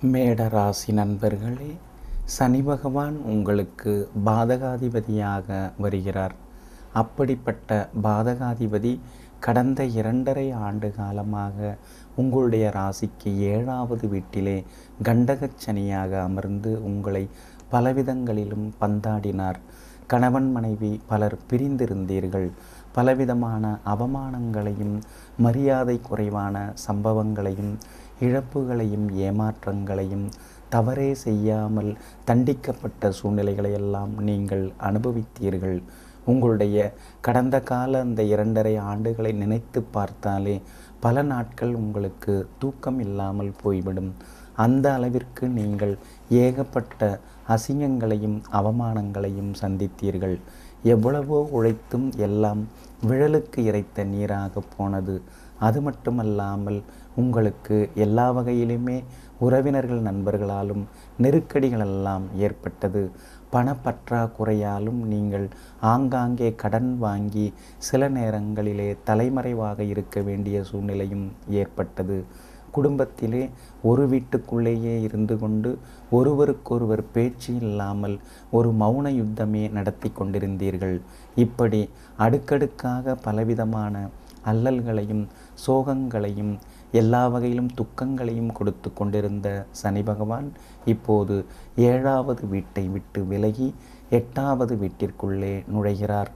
மேட ராசி நண்பர்களே, சனி பகவான் உங்களுக்கு பாதகாதிபதியாக வருகிறார். அப்படிப்பட்ட பாதகாதிபதி கடந்த 2.5 ஆண்டு காலமாக உங்களுடைய ராசிக்கு 7வது வீட்டிலே கண்டகச் சனியாக அமர்ந்து உங்களை பலவிதங்களிலும் பந்தாடினார். கணவன் மனைவி பலர் பிரிந்திருந்தீர்கள். பலவிதமான அவமானங்களையும் மரியாதை குறைவான சம்பவங்களையும் இழப்புகளையும் ஏமாற்றங்களையும் தவறே செய்யாமல் தண்டிக்கப்பட்ட சூழ்நிலைகளையெல்லாம் நீங்கள் அனுபவித்தீர்கள். உங்களுடைய கடந்த கால அந்த 2.5 ஆண்டுகளை நினைத்து பார்த்தாலே பல நாட்கள் உங்களுக்கு தூக்கம் இல்லாமல் போய்விடும். அந்த அளவிற்கு நீங்கள் ஏகப்பட்ட அசிங்கங்களையும் அவமானங்களையும் சந்தித்தீர்கள். எவ்வளவோ உழைத்தும் எல்லாம் விழலுக்கு இறைத்த நீராக போனது. அது மட்டுமல்லாமல் உங்களுக்கு எல்லா வகையிலுமே உறவினர்கள் நண்பர்களாலும் நெருக்கடிகளெல்லாம் ஏற்பட்டது. பணப்பற்றாக்குறையாலும் நீங்கள் ஆங்காங்கே கடன் வாங்கி சில நேரங்களிலே தலைமறைவாக இருக்க வேண்டிய சூழ்நிலையும் ஏற்பட்டது. குடும்பத்திலே ஒரு வீட்டுக்குள்ளேயே இருந்து கொண்டு ஒருவருக்கொருவர் பேச்சு இல்லாமல் ஒரு மௌன யுத்தமே நடத்தி கொண்டிருந்தீர்கள். இப்படி அடுக்கடுக்காக பலவிதமான அல்லல்களையும் சோகங்களையும் எல்லா வகையிலும் துக்கங்களையும் கொடுத்து கொண்டிருந்த சனி பகவான் இப்போது 7வது வீட்டை விட்டு விலகி 8வது வீட்டிற்குள்ளே நுழைகிறார்.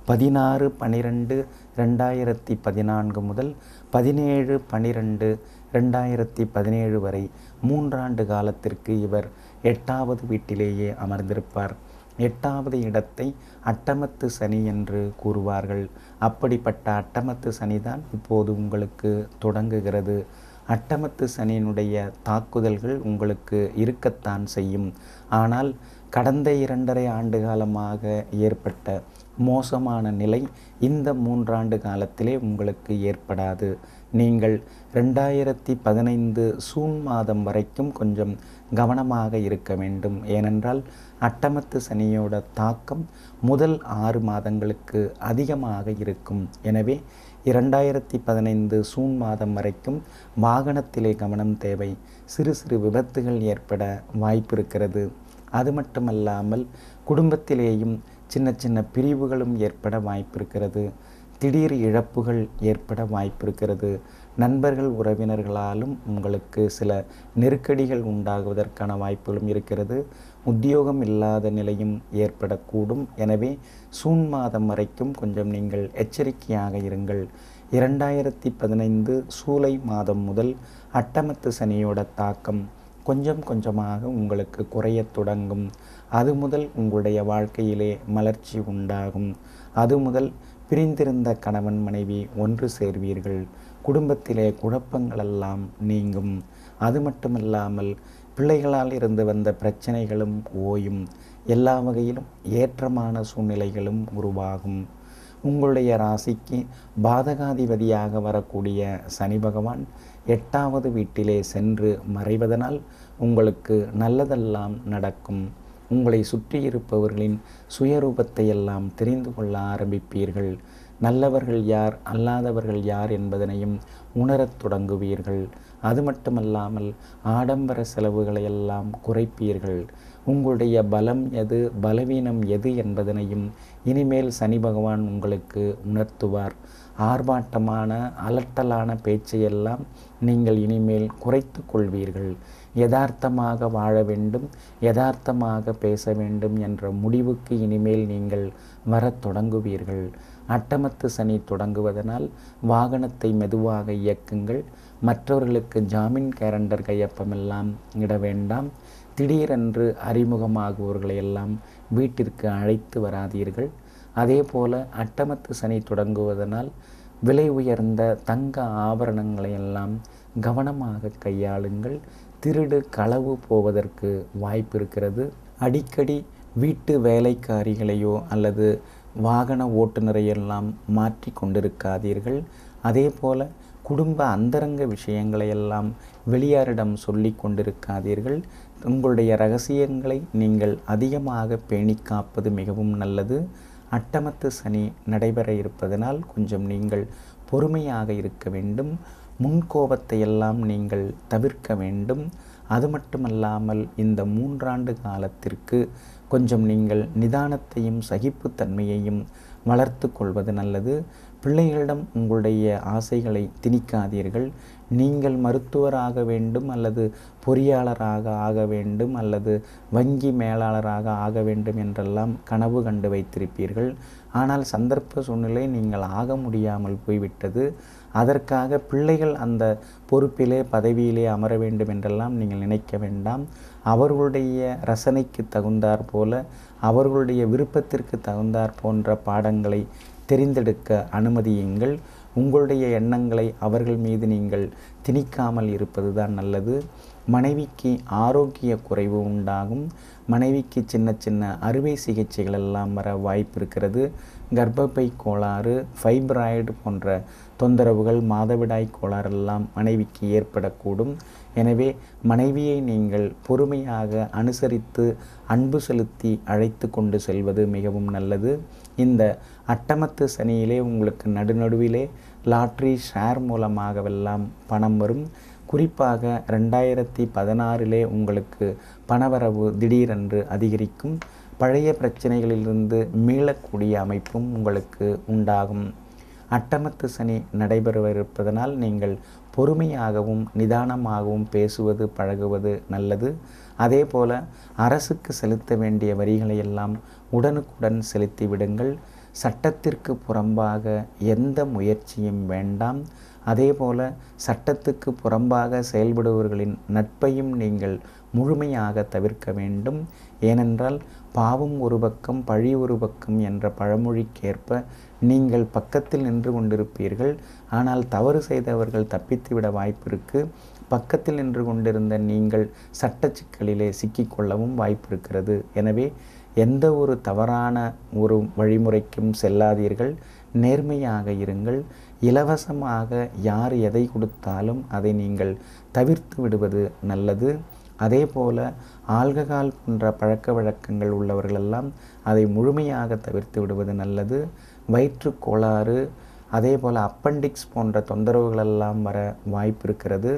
16/12/2014 முதல் 17/12/2017 வரை 3 ஆண்டு காலத்திற்கு இவர் 8வது வீட்டிலேயே அமர்ந்திருப்பார். 8வது இடத்தை அட்டமத்து சனி என்று கூறுவார்கள். அப்படிப்பட்ட அட்டமத்து சனிதான் இப்போது உங்களுக்கு தொடங்குகிறது. அட்டமத்து சனியினுடைய தாக்குதல்கள் உங்களுக்கு இருக்கத்தான் செய்யும். ஆனால் கடந்த 2.5 ஆண்டு காலமாக ஏற்பட்ட மோசமான நிலை இந்த 3 ஆண்டு காலத்திலே உங்களுக்கு ஏற்படாது. நீங்கள் 2015 சூன் மாதம் வரைக்கும் கொஞ்சம் கவனமாக இருக்க வேண்டும். ஏனென்றால் அட்டமத்து சனியோட தாக்கம் முதல் 6 மாதங்களுக்கு அதிகமாக இருக்கும். எனவே 2015 சூன் மாதம் வரைக்கும் வாகனத்திலே கவனம் தேவை. சிறு சிறு விபத்துகள் ஏற்பட வாய்ப்பு இருக்கிறது. அது மட்டுமல்லாமல் குடும்பத்திலேயும் சின்ன சின்ன பிரிவுகளும் ஏற்பட வாய்ப்பு இருக்கிறது. திடீர் இழப்புகள் ஏற்பட வாய்ப்பு இருக்கிறது. நண்பர்கள் உறவினர்களாலும் உங்களுக்கு சில நெருக்கடிகள் உண்டாகுவதற்கான வாய்ப்புகளும் இருக்கிறது. உத்தியோகம் இல்லாத நிலையும் ஏற்படக்கூடும். எனவே சூன் மாதம் வரைக்கும் கொஞ்சம் நீங்கள் எச்சரிக்கையாக இருங்கள். 2015 சூலை மாதம் முதல் அட்டமத்து சனியோட தாக்கம் கொஞ்சம் கொஞ்சமாக உங்களுக்கு குறையத் தொடங்கும். அது முதல் உங்களுடைய வாழ்க்கையிலே மலர்ச்சி உண்டாகும். அது முதல் பிரிந்திருந்த கணவன் மனைவி ஒன்று சேர்வீர்கள். குடும்பத்திலே குழப்பங்களெல்லாம் நீங்கும். அது மட்டுமல்லாமல் பிள்ளைகளால் இருந்து வந்த பிரச்சனைகளும் ஓயும். எல்லா வகையிலும் ஏற்றமான சூழ்நிலைகளும் உருவாகும். உங்களுடைய ராசிக்கு பாதகாதிபதியாக வரக்கூடிய சனி பகவான் 8வது வீட்டிலே சென்று மறைவதனால் உங்களுக்கு நல்லதெல்லாம் நடக்கும். உங்களை சுற்றியிருப்பவர்களின் சுயரூபத்தை எல்லாம் தெரிந்து கொள்ள ஆரம்பிப்பீர்கள். நல்லவர்கள் யார் அல்லாதவர்கள் யார் என்பதனையும் உணரத் தொடங்குவீர்கள். அது மட்டுமல்லாமல் ஆடம்பர செலவுகளையெல்லாம் குறைப்பீர்கள். உங்களுடைய பலம் எது பலவீனம் எது என்பதனையும் இனிமேல் சனி பகவான் உங்களுக்கு உணர்த்துவார். ஆர்ப்பாட்டமான அலட்டலான பேச்சையெல்லாம் நீங்கள் இனிமேல் குறைத்து கொள்வீர்கள். யதார்த்தமாக வாழ வேண்டும், யதார்த்தமாக பேச வேண்டும் என்ற முடிவுக்கு இனிமேல் நீங்கள் வரத் தொடங்குவீர்கள். அட்டமத்து சனி தொடங்குவதனால் வாகனத்தை மெதுவாக இயக்குங்கள். மற்றவர்களுக்கு ஜாமீன் கேரண்டர் கையொப்பமெல்லாம் இட வேண்டாம். திடீரென்று அறிமுகமாகுவர்களையெல்லாம் வீட்டிற்கு அழைத்து வராதீர்கள். அதே போல அட்டமத்து சனி தொடங்குவதனால் விலை உயர்ந்த தங்க ஆபரணங்களையெல்லாம் கவனமாக கையாளுங்கள். திருடு களவு போவதற்கு வாய்ப்பு இருக்கிறது. அடிக்கடி வீட்டு வேலைக்காரிகளையோ அல்லது வாகன ஓட்டுநரையெல்லாம் மாற்றி கொண்டிருக்காதீர்கள். அதே போல குடும்ப அந்தரங்க விஷயங்களையெல்லாம் வெளியாரிடம் சொல்லி கொண்டிருக்காதீர்கள். உங்களுடைய இரகசியங்களை நீங்கள் அதிகமாக பேணி காப்பது மிகவும் நல்லது. அட்டமத்து சனி நடைபெற இருப்பதனால் கொஞ்சம் நீங்கள் பொறுமையாக இருக்க வேண்டும். முன்கோபத்தை எல்லாம் நீங்கள் தவிர்க்க வேண்டும். அது மட்டுமல்லாமல் இந்த 3 ஆண்டு காலத்திற்கு கொஞ்சம் நீங்கள் நிதானத்தையும் சகிப்புத்தன்மையையும் வளர்த்து கொள்வது நல்லது. பிள்ளைகளிடம் உங்களுடைய ஆசைகளை திணிக்காதீர்கள். நீங்கள் மருத்துவராக வேண்டும் அல்லது பொறியாளராக ஆக வேண்டும் அல்லது வங்கி மேலாளராக ஆக வேண்டும் என்றெல்லாம் கனவு கண்டு வைத்திருப்பீர்கள். ஆனால் சந்தர்ப்ப சூழ்நிலை நீங்கள் ஆக முடியாமல் போய்விட்டது. அதற்காக பிள்ளைகள் அந்த பொறுப்பிலே பதவியிலே அமர வேண்டும் என்றெல்லாம் நீங்கள் நினைக்க வேண்டாம். அவர்களுடைய ரசனைக்கு தகுந்தாற் போல அவர்களுடைய விருப்பத்திற்கு தகுந்தாற் போன்ற பாடங்களை தெரிந்தெடுக்க அனுமதியுங்கள். உங்களுடைய எண்ணங்களை அவர்கள் மீது நீங்கள் திணிக்காமல் இருப்பது தான் நல்லது. மனைவிக்கு ஆரோக்கிய குறைவு உண்டாகும். மனைவிக்கு சின்ன சின்ன அறுவை சிகிச்சைகள் எல்லாம் வர வாய்ப்பு இருக்கிறது. கர்ப்பப்பை கோளாறு, ஃபைப்ராய்டு போன்ற தொந்தரவுகள், மாதவிடாய் கோளாறெல்லாம் மனைவிக்கு ஏற்படக்கூடும். எனவே மனைவியை நீங்கள் பொறுமையாக அனுசரித்து அன்பு செலுத்தி அழைத்து கொண்டு செல்வது மிகவும் நல்லது. இந்த அட்டமத்து சனியிலே உங்களுக்கு நடுநடுவிலே லாட்ரி ஷேர் மூலமாகவெல்லாம் பணம் வரும். குறிப்பாக 2016 உங்களுக்கு பணவரவு திடீரென்று அதிகரிக்கும். பழைய பிரச்சனைகளிலிருந்து மீளக்கூடிய அமைப்பும் உங்களுக்கு உண்டாகும். அட்டமத்து சனி நடைபெறவிருப்பதனால் நீங்கள் பொறுமையாகவும் நிதானமாகவும் பேசுவது பழகுவது நல்லது. அதே போல அரசுக்கு செலுத்த வேண்டிய வரிகளை எல்லாம் உடனுக்குடன் செலுத்தி விடுங்கள். சட்டத்திற்கு புறம்பாக எந்த முயற்சியும் வேண்டாம். அதேபோல சட்டத்துக்கு புறம்பாக செயல்படுபவர்களின் நட்பையும் நீங்கள் முழுமையாக தவிர்க்க வேண்டும். ஏனென்றால் பாவம் ஒரு பக்கம் பழி ஒரு பக்கம் என்ற பழமொழிக்கேற்ப நீங்கள் பக்கத்தில் நின்று கொண்டிருப்பீர்கள். ஆனால் தவறு செய்தவர்கள் தப்பித்துவிட வாய்ப்பிருக்கு. பக்கத்தில் நின்று கொண்டிருந்த நீங்கள் சட்ட சிக்கலிலே சிக்கிக்கொள்ளவும் வாய்ப்பு இருக்கிறது. எனவே எந்த ஒரு தவறான ஒரு வழிமுறைக்கும் செல்லாதீர்கள். நேர்மையாக இருங்கள். இலவசமாக யார் எதை கொடுத்தாலும் அதை நீங்கள் தவிர்த்து விடுவது நல்லது. அதே போல் ஆல்கஹால் போன்ற பழக்க வழக்கங்கள் உள்ளவர்களெல்லாம் அதை முழுமையாக தவிர்த்து விடுவது நல்லது. வயிற்று கோளாறு, அதே போல் அப்பண்டிக்ஸ் போன்ற தொந்தரவுகளெல்லாம் வர வாய்ப்பு இருக்கிறது.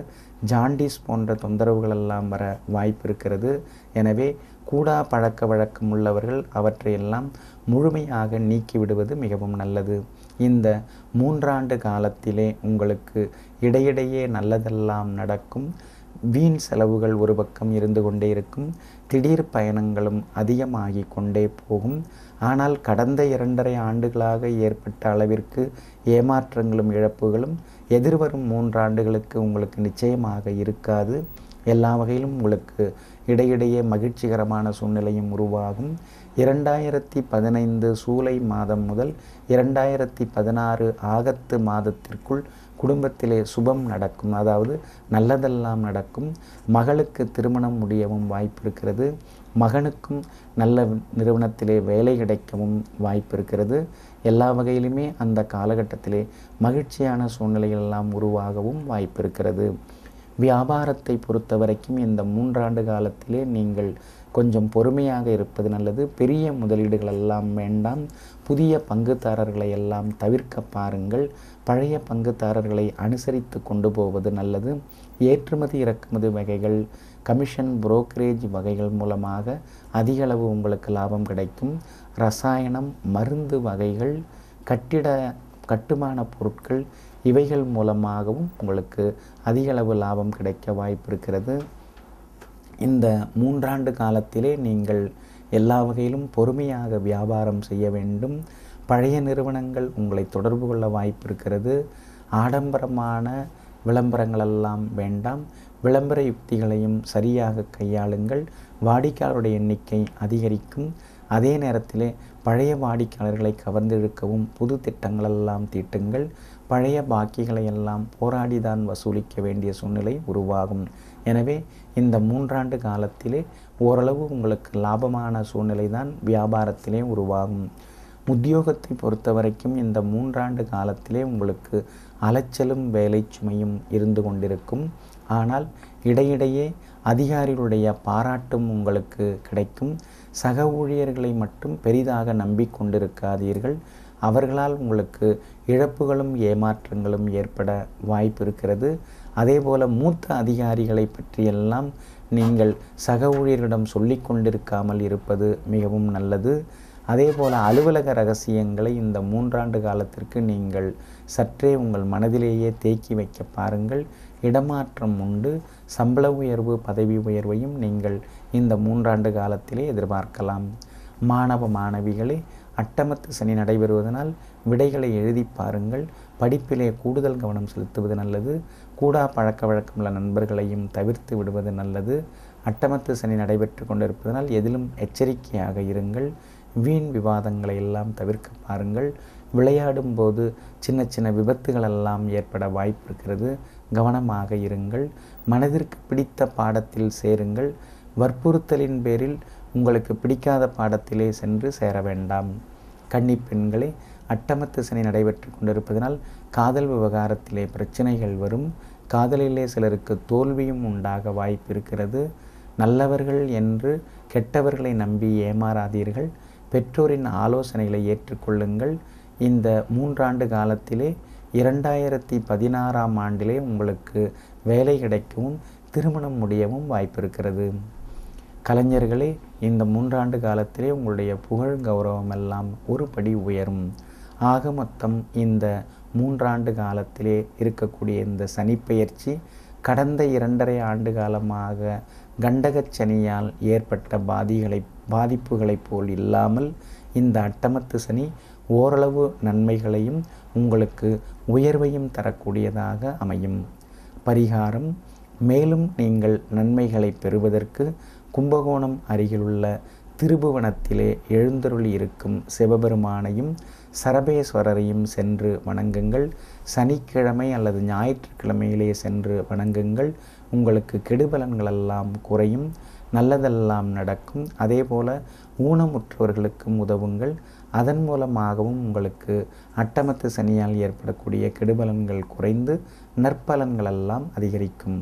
ஜாண்டிஸ் போன்ற தொந்தரவுகளெல்லாம் வர வாய்ப்பு இருக்கிறது. எனவே கூடா பழக்க வழக்கம் உள்ளவர்கள் அவற்றையெல்லாம் முழுமையாக நீக்கிவிடுவது மிகவும் நல்லது. இந்த 3 ஆண்டு காலத்திலே உங்களுக்கு இடையிடையே நல்லதெல்லாம் நடக்கும். வீண் செலவுகள் ஒரு பக்கம் இருந்து கொண்டே இருக்கும். திடீர் பயணங்களும் அதிகமாகி கொண்டே போகும். ஆனால் கடந்த 2.5 ஆண்டுகளாக ஏற்பட்ட அளவிற்கு ஏமாற்றங்களும் இழப்புகளும் எதிர்வரும் 3 ஆண்டுகளுக்கு உங்களுக்கு நிச்சயமாக இருக்காது. எல்லா வகையிலும் உங்களுக்கு இடையிடையே மகிழ்ச்சிகரமான சூழ்நிலையும் உருவாகும். 2015 சூலை மாதம் முதல் 2016 ஆகத்து மாதத்திற்குள் குடும்பத்திலே சுபம் நடக்கும். அதாவது நல்லதெல்லாம் நடக்கும். மகளுக்கு திருமணம் முடியவும் வாய்ப்பு இருக்கிறது. மகனுக்கும் நல்ல நிறுவனத்திலே வேலை கிடைக்கவும் வாய்ப்பு இருக்கிறது. எல்லா வகையிலுமே அந்த காலகட்டத்திலே மகிழ்ச்சியான சூழ்நிலைகள் எல்லாம் உருவாகவும் வாய்ப்பு இருக்கிறது. வியாபாரத்தை பொறுத்த வரைக்கும் இந்த 3 ஆண்டு காலத்திலே நீங்கள் கொஞ்சம் பொறுமையாக இருப்பது நல்லது. பெரிய முதலீடுகள் எல்லாம் வேண்டாம். புதிய பங்குதாரர்களை எல்லாம் தவிர்க்க பாருங்கள். பழைய பங்குதாரர்களை அனுசரித்து கொண்டு போவது நல்லது. ஏற்றுமதி இறக்குமதி வகைகள், கமிஷன் புரோக்கரேஜ் வகைகள் மூலமாக அதிக அளவு உங்களுக்கு லாபம் கிடைக்கும். ரசாயனம், மருந்து வகைகள், கட்டுமான பொருட்கள் இவைகள் மூலமாகவும் உங்களுக்கு அதிக அளவு லாபம் கிடைக்க வாய்ப்பு இருக்கிறது. இந்த 3 ஆண்டு காலத்திலே நீங்கள் எல்லா வகையிலும் பொறுமையாக வியாபாரம் செய்ய வேண்டும். பழைய நிறுவனங்கள் உங்களை தொடர்பு கொள்ள வாய்ப்பு இருக்கிறது. ஆடம்பரமான விளம்பரங்களெல்லாம் வேண்டாம். விளம்பர யுக்திகளையும் சரியாக கையாளுங்கள். வாடிக்கையாளருடைய எண்ணிக்கை அதிகரிக்கும். அதே நேரத்திலே பழைய வாடிக்கையாளர்களை கவர்ந்தெழுக்கவும் புது திட்டங்களெல்லாம் தீட்டுங்கள். பழைய பாக்கிகளை எல்லாம் போராடிதான் வசூலிக்க வேண்டிய சூழ்நிலை உருவாகும். எனவே இந்த 3 ஆண்டு காலத்திலே ஓரளவு உங்களுக்கு லாபமான சூழ்நிலை தான் வியாபாரத்திலே உருவாகும். உத்தியோகத்தை பொறுத்த வரைக்கும் இந்த 3 ஆண்டு காலத்திலே உங்களுக்கு அலைச்சலும் வேலை சுமையும் இருந்து கொண்டிருக்கும். ஆனால் இடையிடையே அதிகாரிகளுடைய பாராட்டும் உங்களுக்கு கிடைக்கும். சக ஊழியர்களை மட்டும் பெரிதாக நம்பிக்கொண்டிருக்காதீர்கள். அவர்களால் உங்களுக்கு இழப்புகளும் ஏமாற்றங்களும் ஏற்பட வாய்ப்பு இருக்கிறது. அதேபோல் மூத்த அதிகாரிகளை பற்றியெல்லாம் நீங்கள் சக ஊழியர்களிடம் சொல்லி கொண்டிருக்காமல் இருப்பது மிகவும் நல்லது. அதேபோல் அலுவலக ரகசியங்களை இந்த 3 ஆண்டு காலத்திற்கு நீங்கள் சற்றே உங்கள் மனதிலேயே தேக்கி வைக்க பாருங்கள். இடமாற்றம் உண்டு. சம்பள உயர்வு, பதவி உயர்வையும் நீங்கள் இந்த 3 ஆண்டு காலத்திலே எதிர்பார்க்கலாம். மாணவ மாணவிகளே, அட்டமத்து சனி நடைபெறுவதனால் விடைகளை எழுதி பாருங்கள். படிப்பிலே கூடுதல் கவனம் செலுத்துவது நல்லது. கூடா பழக்க வழக்கமுள்ள நண்பர்களையும் தவிர்த்து விடுவது நல்லது. அட்டமத்து சனி நடைபெற்று கொண்டிருப்பதனால் எதிலும் எச்சரிக்கையாக இருங்கள். வீண் விவாதங்களை எல்லாம் தவிர்க்க பாருங்கள். விளையாடும் போது சின்ன சின்ன விபத்துகளெல்லாம் ஏற்பட வாய்ப்பு இருக்கிறது. கவனமாக இருங்கள். மனதிற்கு பிடித்த பாடத்தில் சேருங்கள். வற்புறுத்தலின் பேரில் உங்களுக்கு பிடிக்காத பாடத்திலே சென்று சேர வேண்டாம். கன்னி பெண்களே, அட்டமத்து சனி நடைபெற்று கொண்டிருப்பதனால் காதல் விவகாரத்திலே பிரச்சனைகள் வரும். காதலிலே சிலருக்கு தோல்வியும் உண்டாக வாய்ப்பு இருக்கிறது. நல்லவர்கள் என்று கெட்டவர்களை நம்பி ஏமாறாதீர்கள். பெற்றோரின் ஆலோசனைகளை ஏற்றுக்கொள்ளுங்கள். இந்த 3 ஆண்டு காலத்திலே 2016ஆம் ஆண்டிலே உங்களுக்கு வேலை கிடைக்கவும் திருமணம் முடியவும் வாய்ப்பு இருக்கிறது. கலைஞர்களே, இந்த 3 ஆண்டு காலத்திலே உங்களுடைய புகழ் கௌரவம் எல்லாம் ஒரு படி உயரும். ஆக மொத்தம் இந்த 3 ஆண்டு காலத்திலே இருக்கக்கூடிய இந்த சனிப்பெயர்ச்சி கடந்த 2.5 ஆண்டு காலமாக கண்டகச் சனியால் ஏற்பட்ட பாதிப்புகளைப் போல் இல்லாமல் இந்த அட்டமத்து சனி ஓரளவு நன்மைகளையும் உங்களுக்கு உயர்வையும் தரக்கூடியதாக அமையும். பரிகாரம்: மேலும் நீங்கள் நன்மைகளை பெறுவதற்கு கும்பகோணம் அருகிலுள்ள திருபுவனத்திலே எழுந்தருளி இருக்கும் சிவபெருமானையும் சரபேஸ்வரரையும் சென்று வணங்குங்கள். சனிக்கிழமை அல்லது ஞாயிற்றுக்கிழமையிலே சென்று வணங்குங்கள். உங்களுக்கு கெடுபலன்களெல்லாம் குறையும், நல்லதெல்லாம் நடக்கும். அதேபோல ஊனமுற்றவர்களுக்கும் உதவுங்கள். அதன் மூலமாகவும் உங்களுக்கு அட்டமத்து சனியால் ஏற்படக்கூடிய கெடுபலன்கள் குறைந்து நற்பலன்களெல்லாம் அதிகரிக்கும்.